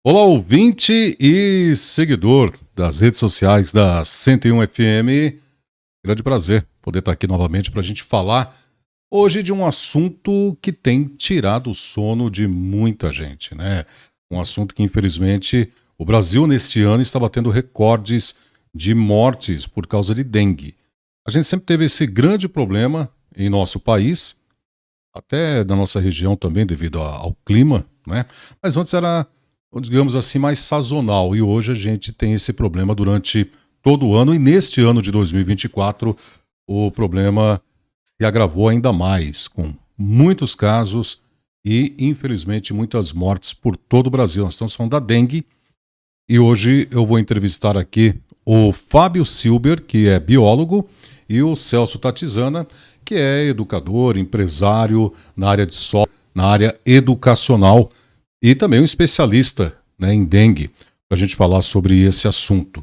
Olá, ouvinte e seguidor das redes sociais da 101 FM. Grande prazer poder estar aqui novamente para a gente falar hoje de um assunto que tem tirado o sono de muita gente, né? Um assunto que, infelizmente, o Brasil neste ano está batendo recordes de mortes por causa de dengue. A gente sempre teve esse grande problema em nosso país, até na nossa região também, devido ao clima, né? Mas antes era, digamos assim, mais sazonal. E hoje a gente tem esse problema durante todo o ano. E neste ano de 2024, o problema se agravou ainda mais, com muitos casos e, infelizmente, muitas mortes por todo o Brasil. Nós estamos falando da dengue. E hoje eu vou entrevistar aqui o Fábio Silber, que é biólogo, e o Celso Tatizana, que é educador, empresário na área de saúde, na área educacional, e também um especialista, né, em dengue, para a gente falar sobre esse assunto.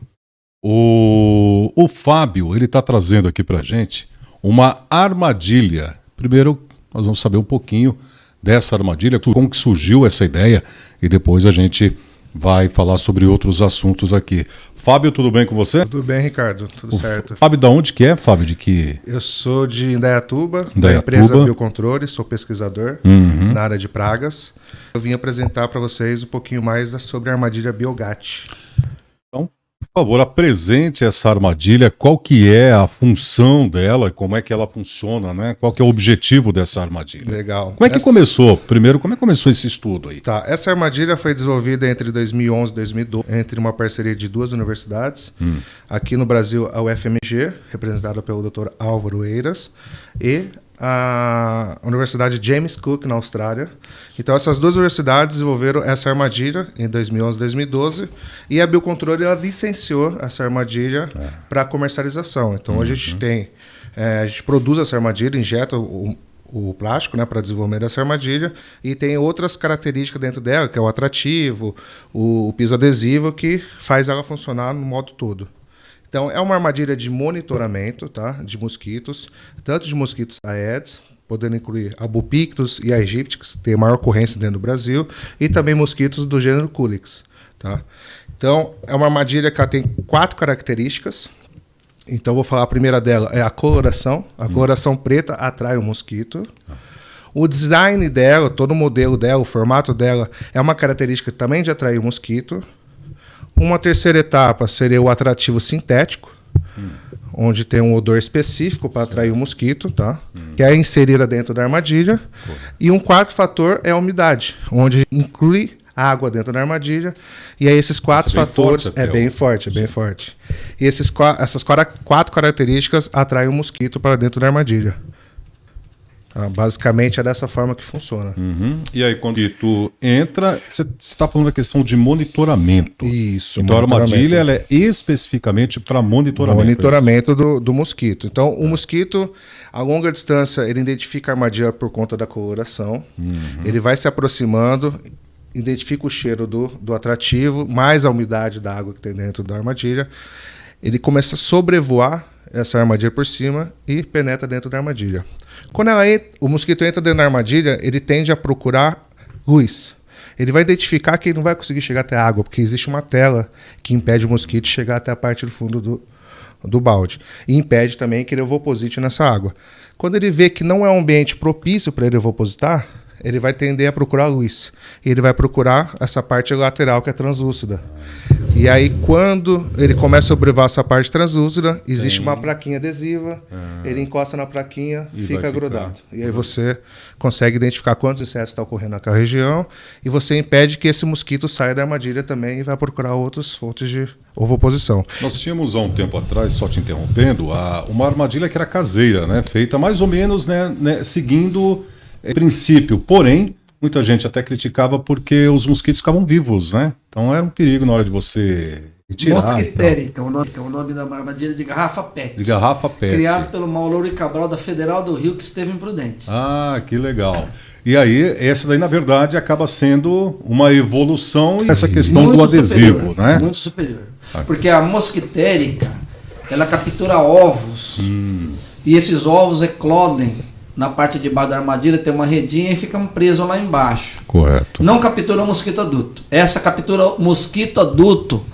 O Fábio, ele está trazendo aqui para a gente uma armadilha. Primeiro, nós vamos saber um pouquinho dessa armadilha, como que surgiu essa ideia, e depois a gente vai falar sobre outros assuntos aqui. Fábio, tudo bem com você? Tudo bem, Ricardo, tudo certo. Fábio, da onde que é, Fábio? De que? Eu sou de Indaiatuba, da empresa Biocontrole, sou pesquisador na área de pragas. Eu vim apresentar para vocês um pouquinho mais sobre a armadilha Biogat. Então, por favor, apresente essa armadilha, qual que é a função dela, como é que ela funciona, né? Qual que é o objetivo dessa armadilha? Legal. Como é que começou? Primeiro, como é que começou esse estudo aí? Tá, essa armadilha foi desenvolvida entre 2011 e 2012, entre uma parceria de duas universidades. Aqui no Brasil, a UFMG, representada pelo Dr. Álvaro Eiras, e a Universidade James Cook, na Austrália. Então, essas duas universidades desenvolveram essa armadilha em 2011 e 2012, e a Biocontrole ela licenciou essa armadilha para comercialização. Então, a gente tem, a gente produz essa armadilha, injeta o plástico, né, para desenvolver essa armadilha, e tem outras características dentro dela, que é o atrativo, o piso adesivo, que faz ela funcionar no modo todo. Então, é uma armadilha de monitoramento, tá, de mosquitos, tanto de mosquitos Aedes, podendo incluir a Bupictus e a Aegypti, que tem a maior ocorrência dentro do Brasil, e também mosquitos do gênero Culex. Tá? Então, é uma armadilha que ela tem 4 características. Então, vou falar a primeira dela, é a coloração. A coloração preta atrai o mosquito. O design dela, todo o modelo dela, o formato dela, é uma característica também de atrair o mosquito. Uma terceira etapa seria o atrativo sintético, onde tem um odor específico para atrair o mosquito, tá? Que é inserida dentro da armadilha. E um quarto fator é a umidade, onde inclui água dentro da armadilha. E aí esses 4 fatores... É bem forte, é bem forte. E essas 4 características atraem o mosquito para dentro da armadilha. Basicamente é dessa forma que funciona. E aí, quando tu entra, você está falando da questão de monitoramento. Isso. Então, a armadilha ela é especificamente para monitoramento. Monitoramento do mosquito. Então, o mosquito, a longa distância, ele identifica a armadilha por conta da coloração. Ele vai se aproximando, identifica o cheiro do atrativo, mais a umidade da água que tem dentro da armadilha. Ele começa a sobrevoar essa armadilha por cima e penetra dentro da armadilha. Quando o mosquito entra dentro da armadilha, ele tende a procurar luz. Ele vai identificar que ele não vai conseguir chegar até a água, porque existe uma tela que impede o mosquito de chegar até a parte do fundo do balde. E impede também que ele ovoposite nessa água. Quando ele vê que não é um ambiente propício para ele ovopositar, ele vai tender a procurar luz. E ele vai procurar essa parte lateral que é translúcida. E aí, quando ele começa a sobrevoar essa parte translúcida, existe uma plaquinha adesiva, ele encosta na plaquinha e fica grudado. E aí você consegue identificar quantos insetos estão ocorrendo naquela região, e você impede que esse mosquito saia da armadilha também e vai procurar outras fontes de ovoposição. Nós tínhamos há um tempo atrás, só te interrompendo, uma armadilha que era caseira, né? Feita mais ou menos, né, seguindo princípio, porém, muita gente até criticava porque os mosquitos ficavam vivos, né? Então era um perigo na hora de você retirar. Mosquitérica, é o nome da armadilha de garrafa PET. De garrafa PET. Criado pelo Mauro Cabral da Federal do Rio, que esteve imprudente. Ah, que legal. E aí, essa daí, na verdade, acaba sendo uma evolução essa questão muito do adesivo, superior, né? Muito superior. Porque a mosquitérica, ela captura ovos. E esses ovos eclodem na parte de baixo da armadilha tem uma redinha e ficam presos lá embaixo. Correto. Não captura o mosquito adulto. Essa captura o mosquito adulto.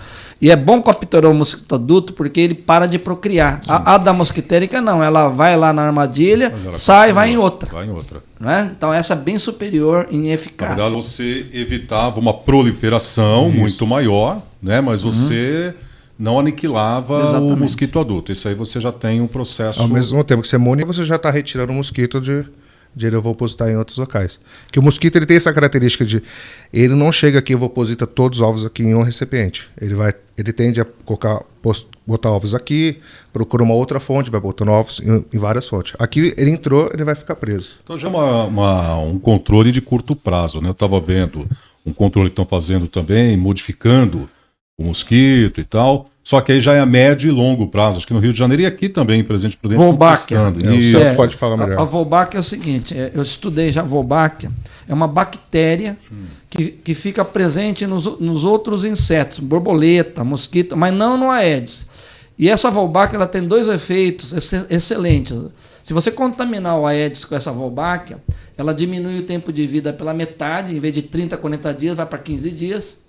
E é bom capturar o mosquito adulto porque ele para de procriar. A da mosquitérica não, ela vai lá na armadilha, sai e vai em outra. Vai em outra. Né? Então essa é bem superior em Na eficácia. verdade, você evitava uma proliferação muito maior, né? Mas você não aniquilava Exatamente. o mosquito adulto. Isso aí você já tem um processo... Ao mesmo tempo que você mune, você já está retirando o mosquito de ele ovopositar em outros locais. Que o mosquito ele tem essa característica de ele não chega aqui e ovoposita todos os ovos aqui em um recipiente. Ele tende a botar ovos aqui, procura uma outra fonte, vai botando ovos em várias fontes. Aqui ele entrou, ele vai ficar preso. Então já é um controle de curto prazo, né? Eu estava vendo um controle que estão fazendo também, modificando o mosquito e tal. Só que aí já é a médio e longo prazo. Acho que no Rio de Janeiro e aqui também, em Presidente Prudente, Wolbachia. O Celso pode falar melhor. A Wolbachia é o seguinte, eu estudei já a Wolbachia, é uma bactéria que fica presente nos outros insetos, borboleta, mosquito, mas não no Aedes. E essa Wolbachia ela tem dois efeitos excelentes. Se você contaminar o Aedes com essa Wolbachia, ela diminui o tempo de vida pela metade, em vez de 30 a 40 dias, vai para 15 dias.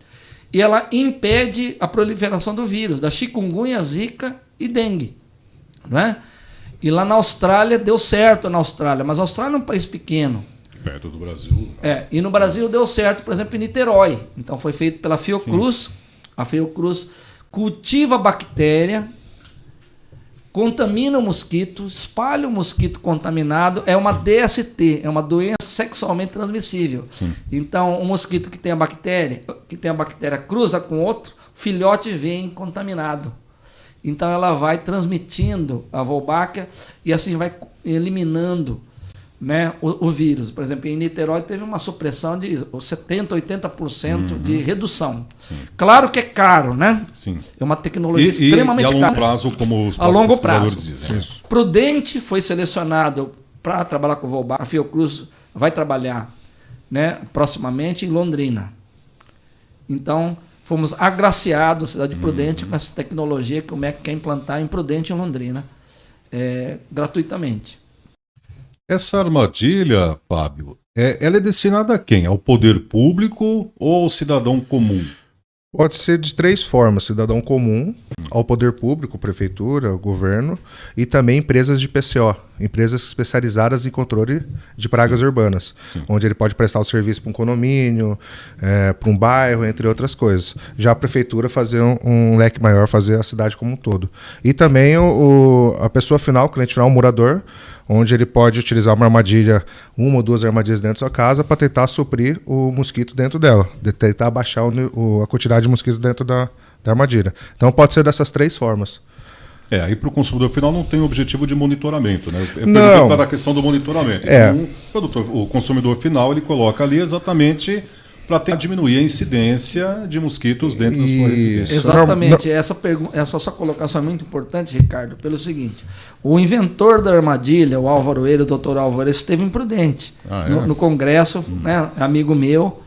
E ela impede a proliferação do vírus, da chikungunya, zika e dengue. Não é? E lá na Austrália, deu certo na Austrália, mas a Austrália é um país pequeno. perto do Brasil. E no Brasil deu certo, por exemplo, em Niterói. Então foi feito pela Fiocruz. Sim. A Fiocruz cultiva a bactéria, contamina o mosquito, espalha o mosquito contaminado, é uma DST, é uma doença sexualmente transmissível. Sim. Então, o mosquito que tem a bactéria cruza com outro, o filhote vem contaminado. Então, ela vai transmitindo a Wolbachia e assim vai eliminando, né, o vírus. Por exemplo, em Niterói teve uma supressão de 70%, 80% de redução. Sim. Claro que é caro, né? Sim. É uma tecnologia extremamente cara. E a longo prazo, como os pesquisadores dizem. Isso. Prudente foi selecionado para trabalhar com o Wolbachia. A Fiocruz vai trabalhar, né, proximamente em Londrina. Então, fomos agraciados, cidade de Prudente, com essa tecnologia que o MEC quer implantar em Prudente, em Londrina, gratuitamente. Essa armadilha, Fábio, ela é destinada a quem? Ao poder público ou ao cidadão comum? Pode ser de três formas: cidadão comum, ao poder público, prefeitura, governo, e também empresas de PCO, empresas especializadas em controle de pragas urbanas, onde ele pode prestar o serviço para um condomínio, para um bairro, entre outras coisas. Já a prefeitura fazer um leque maior, fazer a cidade como um todo. E também a pessoa final, o cliente final, o morador, onde ele pode utilizar uma armadilha, uma ou duas armadilhas dentro da sua casa para tentar suprir o mosquito dentro dela, tentar abaixar a quantidade de mosquito dentro da armadilha. Então pode ser dessas três formas. Aí para o consumidor final não tem objetivo de monitoramento, né? Eu não. Pergunto da questão do monitoramento. Então, o consumidor final ele coloca ali exatamente para tentar diminuir a incidência de mosquitos dentro da sua residência. Exatamente. Essa sua colocação é muito importante, Ricardo, pelo seguinte: o inventor da armadilha, o Álvaro Eira, o doutor Álvaro, esteve em Prudente, no congresso, né, amigo meu,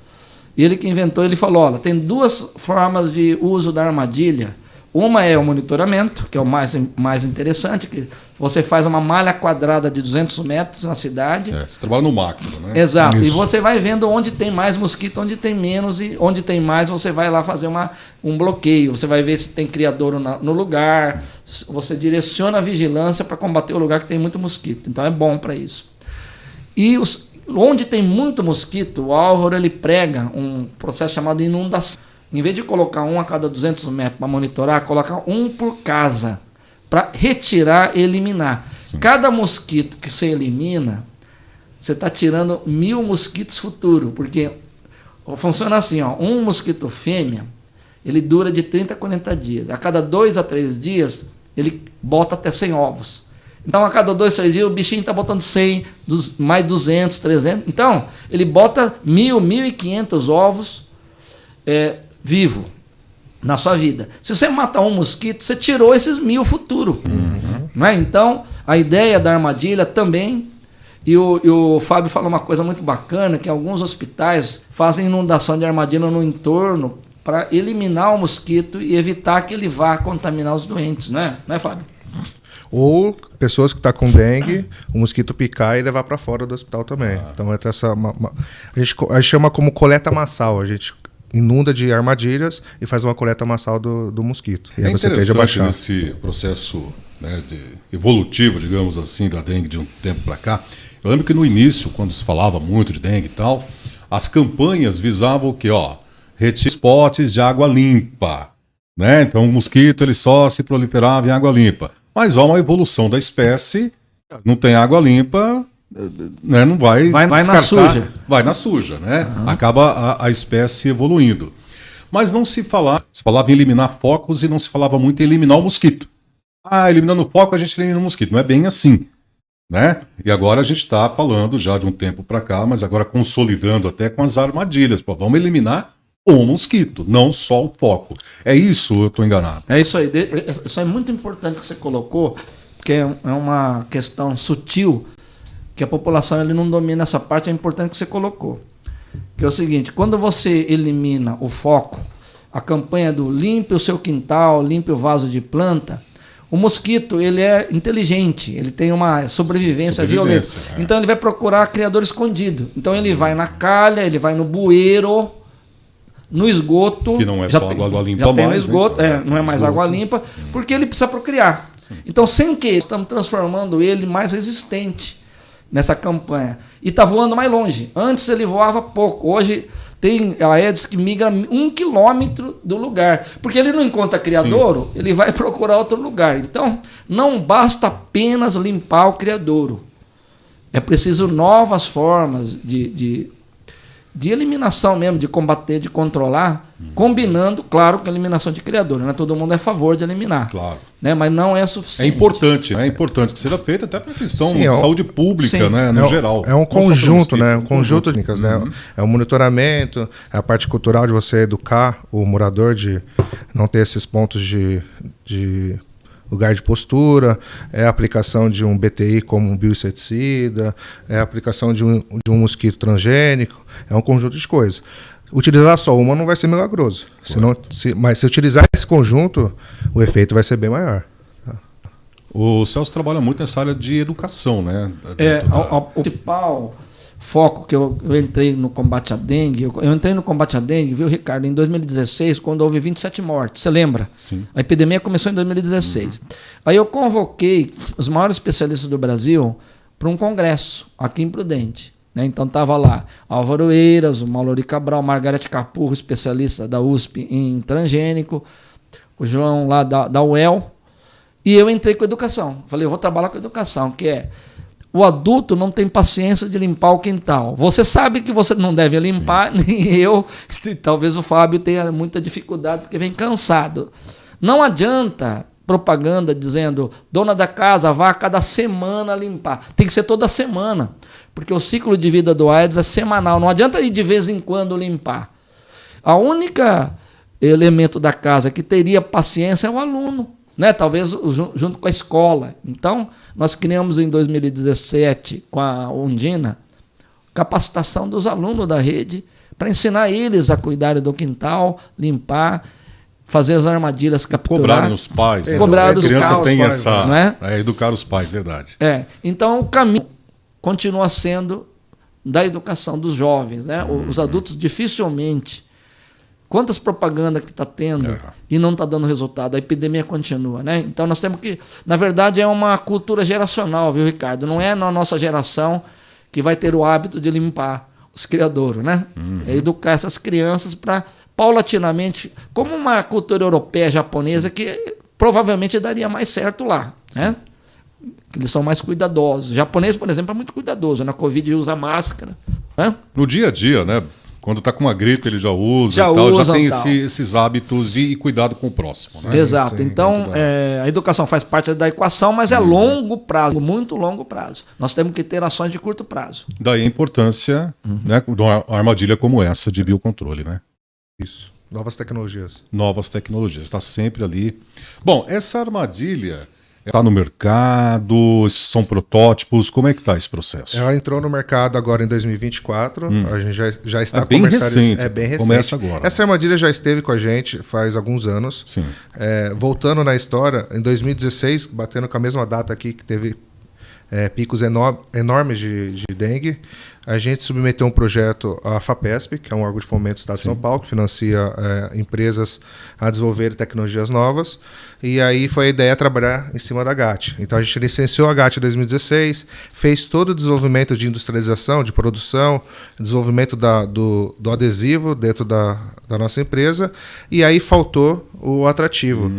e ele que inventou, ele falou, olha, tem duas formas de uso da armadilha. Uma é o monitoramento, que é o mais interessante, que você faz uma malha quadrada de 200 metros na cidade. Você trabalha no macro, né? Exato. Isso. E você vai vendo onde tem mais mosquito, onde tem menos, e onde tem mais você vai lá fazer um bloqueio. Você vai ver se tem criadouro no lugar. Sim. Você direciona a vigilância para combater o lugar que tem muito mosquito. Então é bom para isso. E onde tem muito mosquito, o Álvaro ele prega um processo chamado inundação. Em vez de colocar um a cada 200 metros para monitorar, coloca um por casa para retirar e eliminar. Sim. Cada mosquito que você elimina, você está tirando 1000 mosquitos futuros, porque funciona assim, um mosquito fêmea, ele dura de 30 a 40 dias. A cada 2 a 3 dias, ele bota até 100 ovos. Então, a cada 2, 3 dias, o bichinho está botando 100, mais 200, 300. Então, ele bota 1000, 1500 ovos vivo na sua vida. Se você matar um mosquito, você tirou esses 1000 futuro. Né? Então, a ideia da armadilha também, e o Fábio falou uma coisa muito bacana, que alguns hospitais fazem inundação de armadilha no entorno para eliminar o mosquito e evitar que ele vá contaminar os doentes, não é, Fábio? Ou pessoas que estão com dengue, o mosquito picar e levar para fora do hospital também. Então, a gente chama como coleta massal. A gente inunda de armadilhas e faz uma coleta massal do mosquito. E É aí você tende a interessante baixar. nesse processo, né, evolutivo, digamos assim, da dengue de um tempo para cá. Eu lembro que no início, quando se falava muito de dengue e tal, as campanhas visavam o quê? Retire potes de água limpa. Né? Então o mosquito ele só se proliferava em água limpa. Mas há uma evolução da espécie, não tem água limpa, né? Não vai na suja. Vai na suja, né? Acaba a espécie evoluindo. Mas não se falava em eliminar focos e não se falava muito em eliminar o mosquito. Eliminando o foco a gente elimina o mosquito. Não é bem assim, né? E agora a gente está falando já de um tempo para cá, mas agora consolidando até com as armadilhas. Pô, vamos eliminar o mosquito, não só o foco. É isso, eu estou enganado? É isso aí. Isso é muito importante que você colocou, porque é uma questão sutil, que a população ele não domina essa parte, é importante que você colocou. Que é o seguinte, quando você elimina o foco, a campanha do limpe o seu quintal, limpe o vaso de planta, o mosquito ele é inteligente, ele tem uma sobrevivência violenta. Então ele vai procurar criador escondido. Então ele vai na calha, ele vai no bueiro, no esgoto, que não é só água limpa já tem mais, no esgoto, né? Não é mais água limpa, porque ele precisa procriar. Sim. Então, sem que estamos transformando ele mais resistente nessa campanha. E está voando mais longe. Antes ele voava pouco. Hoje tem Aedes que migra 1 quilômetro do lugar. Porque ele não encontra criadouro, ele vai procurar outro lugar. Então, não basta apenas limpar o criadouro. É preciso novas formas de eliminação mesmo, de combater, de controlar, combinando, claro, com a eliminação de criador. Não é todo mundo é a favor de eliminar. Claro. Né? Mas não é suficiente. É importante que seja feito até para a questão de saúde pública, né, no geral. É um conjunto, né? Um conjunto de técnicas, né? É o monitoramento, é a parte cultural de você educar o morador de não ter esses pontos de lugar de postura, é a aplicação de um BTI como um bioinseticida, é a aplicação de um mosquito transgênico, é um conjunto de coisas. Utilizar só uma não vai ser milagroso, mas se utilizar esse conjunto, o efeito vai ser bem maior. O Celso trabalha muito nessa área de educação, né? O principal foco que eu entrei no combate à dengue, eu entrei no combate à dengue, viu, Ricardo, em 2016, quando houve 27 mortes, você lembra? Sim. A epidemia começou em 2016. Aí eu convoquei os maiores especialistas do Brasil para um congresso aqui em Prudente. Né? Então estava lá Álvaro Eiras, o Mallory Cabral, Margarete Capurro, especialista da USP em transgênico, o João lá da UEL, e eu entrei com educação. Falei, eu vou trabalhar com educação, que é o adulto não tem paciência de limpar o quintal. Você sabe que você não deve limpar, sim, nem eu. Talvez o Fábio tenha muita dificuldade porque vem cansado. Não adianta propaganda dizendo, dona da casa, vá a cada semana limpar. Tem que ser toda semana, porque o ciclo de vida do Aedes é semanal. Não adianta ir de vez em quando limpar. A única elemento da casa que teria paciência é o aluno. Né? Talvez junto com a escola. Então, nós criamos em 2017, com a Undina, capacitação dos alunos da rede para ensinar eles a cuidarem do quintal, limpar, fazer as armadilhas, capturar. Cobrarem os pais. Né? Cobrar dos pais. A criança tem essa... Não é? Educar os pais, verdade. Então, o caminho continua sendo da educação dos jovens. Né? Os adultos dificilmente... Quantas propagandas que está tendo e não está dando resultado, a epidemia continua, né? Então nós temos que, na verdade, é uma cultura geracional, viu, Ricardo? Não é na nossa geração que vai ter o hábito de limpar os criadouros, né? É educar essas crianças para, paulatinamente, como uma cultura europeia, japonesa, que provavelmente daria mais certo lá, né? Eles são mais cuidadosos. O japonês, por exemplo, é muito cuidadoso. Na Covid usa máscara, né? No dia a dia, né? Quando está com uma gripe, ele já usa, já tem esses hábitos de cuidado com o próximo. Né? Exato. Sim, então, a educação faz parte da equação, mas é longo prazo, muito longo prazo. Nós temos que ter ações de curto prazo. Daí a importância né, de uma armadilha como essa de biocontrole. Né? Isso. Novas tecnologias. Novas tecnologias. Está sempre ali. Bom, essa armadilha, Está no mercado? São protótipos? Como é que está esse processo? Ela entrou no mercado agora em 2024. A gente já está bem comercializando. recente. É bem recente. Começa agora. Essa armadilha já esteve com a gente faz alguns anos. Sim. Voltando na história, em 2016, batendo com a mesma data aqui que teve picos enormes de dengue, a gente submeteu um projeto à FAPESP, que é um órgão de fomento do Estado de São Paulo, que financia empresas a desenvolver tecnologias novas. E aí foi a ideia trabalhar em cima da GAT. Então a gente licenciou a GAT em 2016, fez todo o desenvolvimento de industrialização, de produção, desenvolvimento do adesivo dentro da nossa empresa, e aí faltou o atrativo.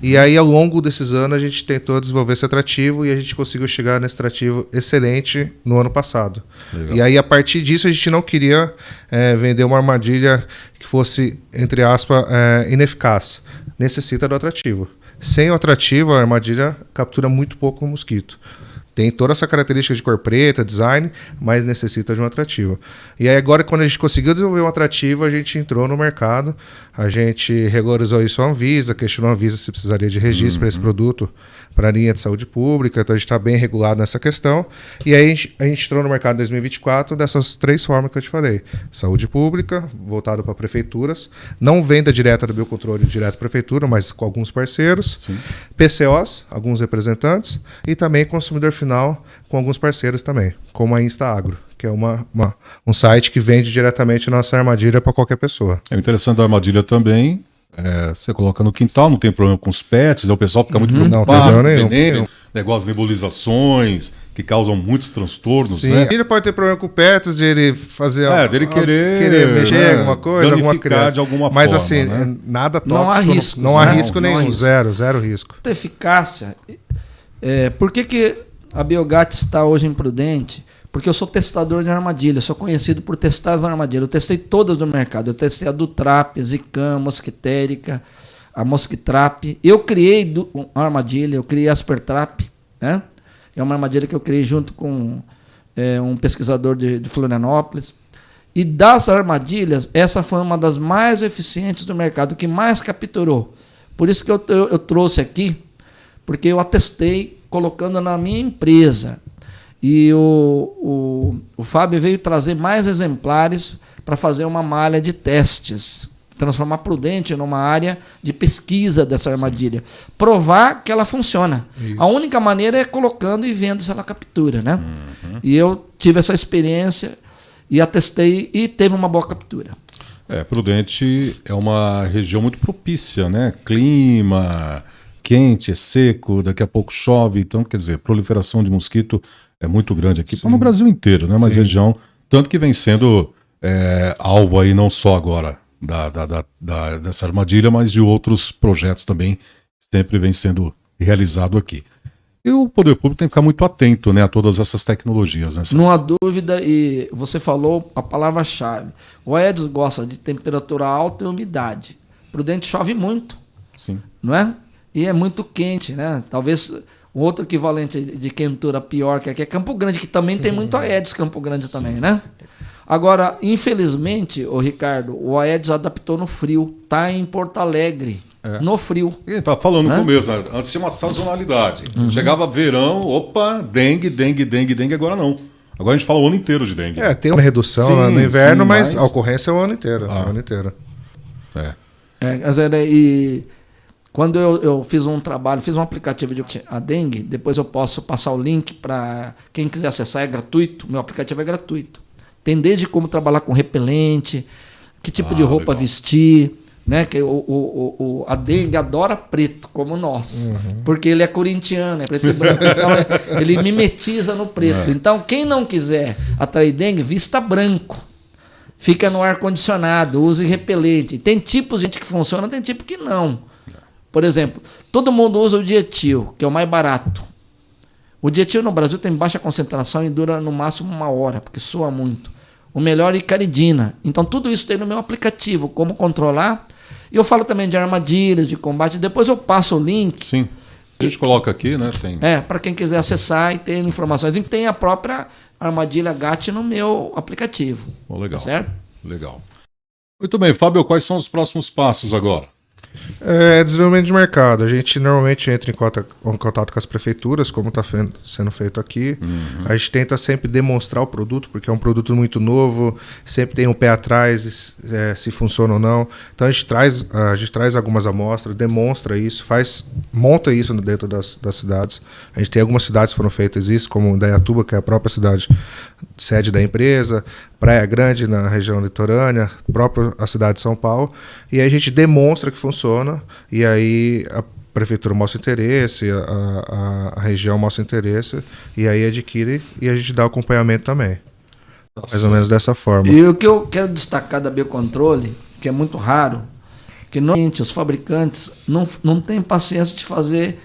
E aí ao longo desses anos a gente tentou desenvolver esse atrativo e a gente conseguiu chegar nesse atrativo excelente no ano passado. Legal. E aí a partir disso a gente não queria vender uma armadilha que fosse, entre aspas, ineficaz. Necessita do atrativo. Sem o atrativo, a armadilha captura muito pouco o mosquito. Tem toda essa característica de cor preta, design, mas necessita de um atrativo. E aí agora, quando a gente conseguiu desenvolver um atrativo, a gente entrou no mercado, a gente regularizou isso à Anvisa, questionou a Anvisa se precisaria de registro para esse produto, para a linha de saúde pública, então a gente está bem regulado nessa questão. E aí a gente entrou no mercado em 2024 dessas 3 formas que eu te falei. Saúde pública, voltado para prefeituras, não venda direta do biocontrole direto para prefeitura, mas com alguns parceiros. Sim. PCOs, alguns representantes, e também consumidor final com alguns parceiros também, como a InstaAgro, que é um site que vende diretamente nossa armadilha para qualquer pessoa. É interessante da armadilha também. Você coloca no quintal, não tem problema com os pets, o pessoal fica muito preocupado, não tem problema nenhum. veneno, negócio de nebulizações que causam muitos transtornos, Sim, né? ele pode ter problema com o pets, de ele fazer dele querer mexer alguma coisa, alguma danificar criança. de alguma Mas forma, assim, né? nada tóxico, Não há risco, não há não, risco não há nenhum, risco. zero risco. A eficácia. Por que a Biogat está hoje imprudente? Porque eu sou testador de armadilha, sou conhecido por testar as armadilhas. Eu testei todas do mercado. Eu testei a Dutrap, Zicam, Mosquitérica, a Mosquitrap. Eu criei uma armadilha, eu criei a Aspertrap, né? É uma armadilha que eu criei junto com um pesquisador de Florianópolis. E das armadilhas, essa foi uma das mais eficientes do mercado, que mais capturou. Por isso que eu trouxe aqui, porque eu atestei colocando na minha empresa. E o Fábio veio trazer mais exemplares para fazer uma malha de testes, transformar Prudente numa área de pesquisa dessa armadilha. Provar que ela funciona. Isso. A única maneira é colocando e vendo se ela captura, né? E eu tive essa experiência e atestei e teve uma boa captura. Prudente é uma região muito propícia, né? Clima quente, é seco, daqui a pouco chove, então, quer dizer, proliferação de mosquito é muito grande aqui, no Brasil inteiro, né? Mas região, tanto que vem sendo alvo aí não só agora dessa armadilha, mas de outros projetos também, sempre vem sendo realizado aqui. E o poder público tem que ficar muito atento, né, a todas essas tecnologias. Né, não há dúvida, e você falou a palavra-chave. O Aedes gosta de temperatura alta e umidade. Prudente chove muito, sim, não é? E é muito quente, né? Talvez o outro equivalente de quentura pior que aqui é Campo Grande, que também tem muito Aedes Campo Grande também, né? Agora, infelizmente, Ricardo, o Aedes adaptou no frio, tá em Porto Alegre. No frio. Ele estava falando no começo, né? Antes tinha uma sazonalidade. Chegava verão, opa, dengue, agora não. Agora a gente fala o ano inteiro de dengue. Tem uma redução no inverno, mas a ocorrência é o ano inteiro. O ano inteiro. E quando eu fiz um trabalho, fiz um aplicativo de a dengue, depois eu posso passar o link para quem quiser acessar, é gratuito, meu aplicativo é gratuito. Tem desde como trabalhar com repelente, que tipo de roupa vestir, né? Que a dengue adora preto, como nós, porque ele é corintiano, é preto e branco, então ele mimetiza no preto. Então, quem não quiser atrair dengue, vista branco. Fica no ar-condicionado, use repelente. Tem tipos de gente que funciona, tem tipo que não. Por exemplo, todo mundo usa o Dietil, que é o mais barato. O Dietil no Brasil tem baixa concentração e dura no máximo 1 hora, porque soa muito. O melhor é Icaridina. Então tudo isso tem no meu aplicativo, como controlar. E eu falo também de armadilhas, de combate. Depois eu passo o link. Sim. A gente coloca aqui, né? Para quem quiser acessar e ter informações. E tem a própria armadilha GAT no meu aplicativo. Legal. Certo? Legal. Muito bem, Fábio, quais são os próximos passos agora? Desenvolvimento de mercado. A gente normalmente entra em contato com as prefeituras, como está sendo feito aqui. A gente tenta sempre demonstrar o produto, porque é um produto muito novo, sempre tem um pé atrás, se funciona ou não. Então a gente traz algumas amostras, demonstra isso, monta isso dentro das cidades. A gente tem algumas cidades que foram feitas isso, como Indaiatuba, que é a própria cidade sede da empresa, Praia Grande, na região litorânea, a cidade de São Paulo, e aí a gente demonstra que funciona, e aí a prefeitura mostra interesse, a região mostra interesse, e aí adquire e a gente dá o acompanhamento também. Mais ou menos dessa forma. E o que eu quero destacar da Biocontrole, que é muito raro, que normalmente os fabricantes não têm paciência de fazer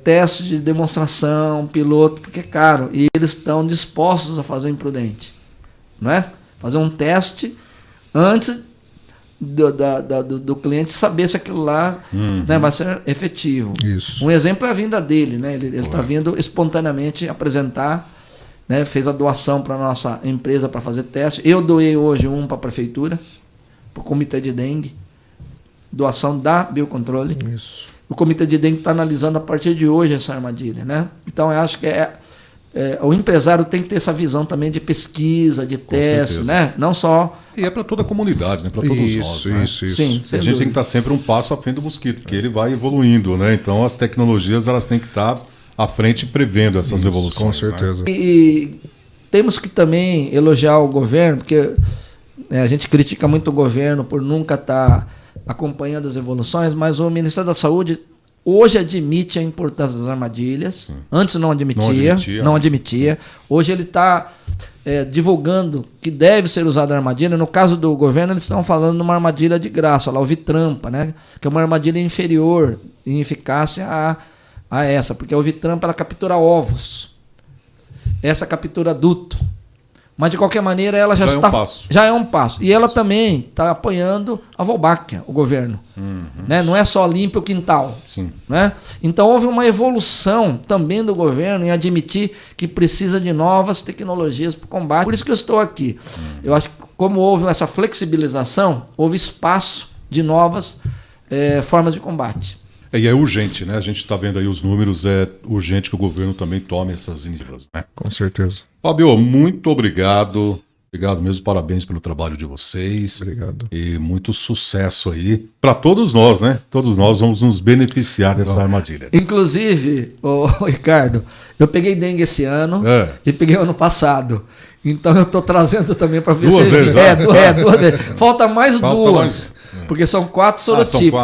teste de demonstração, piloto, porque é caro, e eles estão dispostos a fazer o imprudente, não é? Fazer um teste antes do cliente saber se aquilo lá né, vai ser efetivo. Isso. Um exemplo é a vinda dele, né? Ele está vindo espontaneamente apresentar, né? Fez a doação para a nossa empresa para fazer teste. Eu doei hoje para a prefeitura, para o comitê de dengue, doação da Biocontrole. Isso. O comitê de dengue está analisando a partir de hoje essa armadilha, né? Então eu acho que o empresário tem que ter essa visão também de pesquisa, de teste, né? Não só... E é para toda a comunidade, né? Para todos nós. Né? Isso. Sim, a gente tem que estar sempre um passo à frente do mosquito, porque ele vai evoluindo, né? Então as tecnologias elas têm que estar à frente prevendo essas evoluções. Com certeza. Né? E temos que também elogiar o governo, porque a gente critica muito o governo por nunca estar acompanhando as evoluções, mas o Ministério da Saúde hoje admite a importância das armadilhas. Sim. Antes não admitia. Hoje ele está divulgando que deve ser usada a armadilha. No caso do governo, eles estão falando de uma armadilha de graça, lá, o Vitrampa, né? Que é uma armadilha inferior em eficácia a essa, porque a Vitrampa ela captura ovos. Essa captura duto. Mas, de qualquer maneira, ela já é um passo. E ela também está apoiando a Volbáquia, o governo. Né? Não é só limpa o quintal. Sim. Né? Então, houve uma evolução também do governo em admitir que precisa de novas tecnologias para o combate. Por isso que eu estou aqui. Eu acho que, como houve essa flexibilização, houve espaço de novas formas de combate. E é urgente, né? A gente está vendo aí os números, é urgente que o governo também tome essas iniciativas. Né? Com certeza. Fábio, muito obrigado. Obrigado mesmo, parabéns pelo trabalho de vocês. Obrigado. E muito sucesso aí para todos nós, né? Todos nós vamos nos beneficiar dessa armadilha. Inclusive, Ricardo, eu peguei dengue esse ano e peguei ano passado. Então eu estou trazendo também para ver duas se... vezes, duas vezes. Falta mais duas. Porque são 4 sorotipos.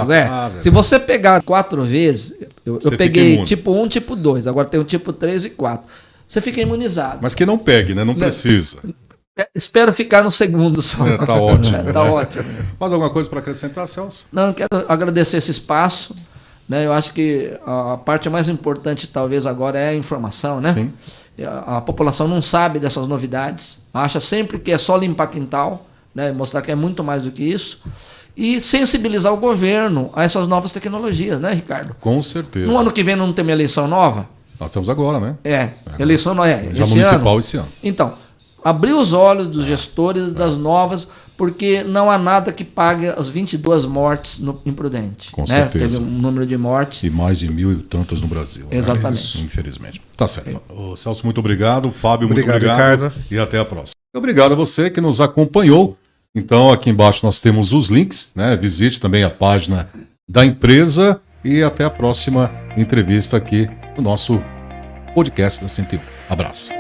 Se você pegar 4 vezes, eu peguei tipo 1, tipo 2, agora tem o tipo 3 e 4. Você fica imunizado. Mas que não pegue, né? Não precisa. Espero ficar no segundo só. Tá ótimo. Tá ótimo. Mais alguma coisa para acrescentar, Celso? Não, eu quero agradecer esse espaço. Né? Eu acho que a parte mais importante, talvez, agora é a informação. Né? Sim. A população não sabe dessas novidades. Acha sempre que é só limpar quintal, né? Mostrar que é muito mais do que isso. E sensibilizar o governo a essas novas tecnologias, né, Ricardo? Com certeza. No ano que vem não tem uma eleição nova? Nós temos agora, né? Eleição nova. Já municipal esse ano. Então, abrir os olhos dos gestores das novas, porque não há nada que pague as 22 mortes no imprudente. Com certeza. Teve um número de mortes. E mais de 1.000 e tantos no Brasil. Exatamente. Né? Infelizmente. Tá certo. Celso, muito obrigado. Fábio, muito obrigado. Ricardo. E até a próxima. Obrigado a você que nos acompanhou. Então, aqui embaixo nós temos os links, né? Visite também a página da empresa e até a próxima entrevista aqui no nosso podcast da 101. Abraço.